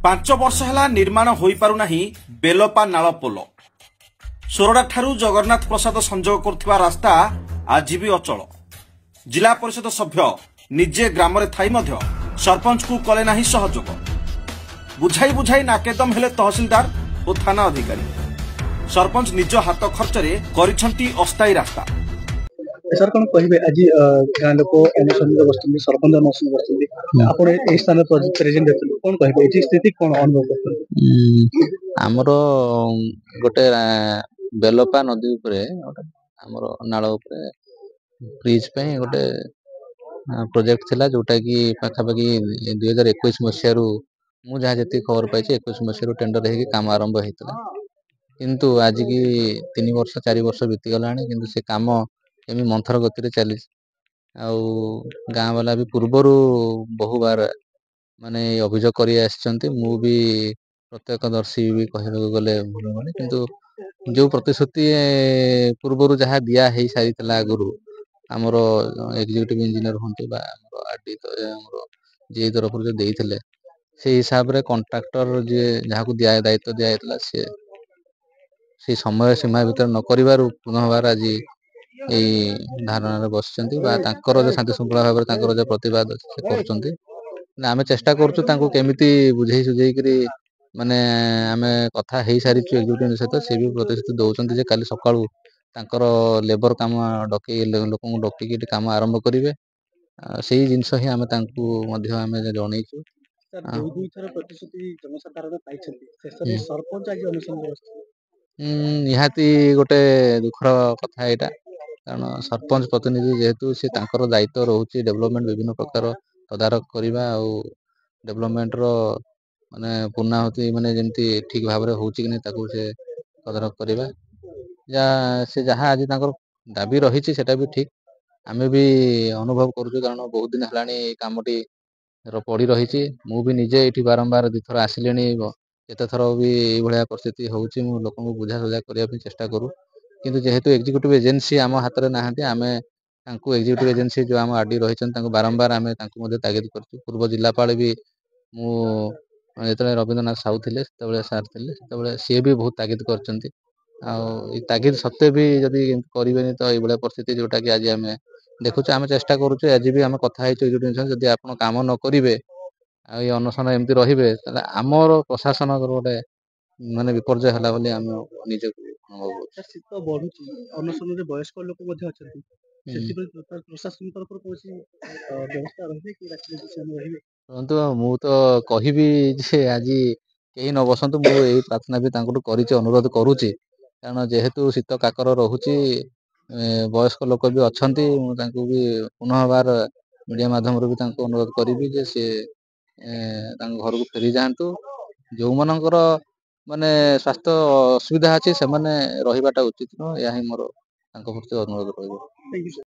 ପାଞ୍ଚ ବର୍ଷ ହେଲା ନିର୍ମାଣ ହୋଇପାରୁନାହିଁ ବେଲପା ନାଳ ପୋଲ। ସୋରଡାଠାରୁ ଜଗନ୍ନାଥ ପ୍ରସାଦ ସଂଯୋଗ କରୁଥିବା ରାସ୍ତା ଆଜି ବି ଅଚଳ। ଜିଲ୍ଲା ପରିଷଦ ସଭ୍ୟ ନିଜେ ଗ୍ରାମରେ ଥାଇ ମଧ୍ୟ ସରପଞ୍ଚକୁ କଲେ ନାହିଁ ସହଯୋଗ। ବୁଝାଇ ବୁଝାଇ ନାକେଦମ ହେଲେ ତହସିଲଦାର ଓ ଥାନା ଅଧିକାରୀ। ସରପଞ୍ଚ ନିଜ ହାତ ଖର୍ଚ୍ଚରେ କରିଛନ୍ତି ଅସ୍ଥାୟୀ ରାସ୍ତା। सर कौन कहे आज गाँ लोक अनशन बसुँच सरपंच अनशन बसुँच आप स्थान प्रेजेंट कौन कहे स्थिति कौन अनुभव आमर गोटे बेलपा नदी आमर नाल ब्रिज पे गोटे प्रोजेक्ट थिला जोटा कि पाखापाखि 2021 मसीह मु जहाँ जी खबर पाई 21 मसीह टेंडर हो काम आरंभ होता किंतु आज की 3 वर्ष 4 वर्ष बीती गला किंतु से काम एमि मंथर गति चली गाँ वाला भी पूर्वर बहु बार माने अभियोग कर मु भी प्रत्यक्षदर्शी भी कहवाक गले भूल माने किंतु जो प्रतिश्रुति पूर्वर जहाँ दिया है सारी आगु आमर एग्जीक्यूटिव इंजीनियर हूँ आरडी जी तरफ जो देते से हिसाब रे कॉन्ट्रैक्टर जी जहाँ को दिया दायित्व दिया से समय सीमा भीतर न कर पुनर्बार आज यही धारणा बस शांति श्रृंखला भाव में प्रतिवाद कर आम चेष्टा करमती बुझे सुझे माने आम कथा हो सारी एग्जीक्यूटिव सहित सी भी प्रतिश्रुति दौरान काली सका लेबर काम डकई लोक डकिकी काम आरंभ करेंगे से जिनस ही आम जनईचु निहाती गोटे दुखर कथा यहाँ कारण सरपंच प्रतिनिधि जेहेतु सी दायित्व रोचे डेवलपमेंट विभिन्न प्रकार तदारख करवा डेवलपमेंट रो माने पूर्णाहुति माने जमती ठीक भाव में होची कि नहीं से तदारख करवा से जहाँ आज दाबी रही सेटा भी ठीक आमे भी अनुभव करुँ कारण बहुत दिन है कामटी पड़ी रही मु भी निजे ये बारंबार दिथर आसिले जिते थर भी ये परिस्थिति होची लोक बुझा सुझा करने चेष्टा करूँ किंतु जेहेतु एग्जीक्यूटिव एजेंसी आम हाथ में नहांती आमे एग्जीक्यूटिव एजेंसी जो आम आरडी रही बारंबार आम तागिद कर पूर्व जिलापाल भी मुझे रवींद्रनाथ साहू थे सार थे सी भी बहुत तागिद कर तागिद सत्वे भी जदि करें तो ये परिस्थिति जोटा कि आज आम देखुचे आम चेष्टा करुचे आज भी आम कथा जदि आप काम न करेंगे ये अनशन एमती रे आमर प्रशासन गोटे माने विपर्य है आम निजे शीत बढ़ुची अनशन वयस्क लोक प्रशासन तरफ व्यवस्था रही मु तो कहबी आज कहीं न बसतु मुझे प्रार्थना भी अनुरोध करुच्ची कारण जेहेतु शीत काकर रोचे वयस्क लोक भी अच्छा भी पुनः बार मीडिया माध्यम भी अनुरोध करी जे सी घर को फेरी जातु जो मनकर माने स्वास्थ्य असुविधा अच्छी से रहीबाटा उचित नुह या मोर अनुरोध रही।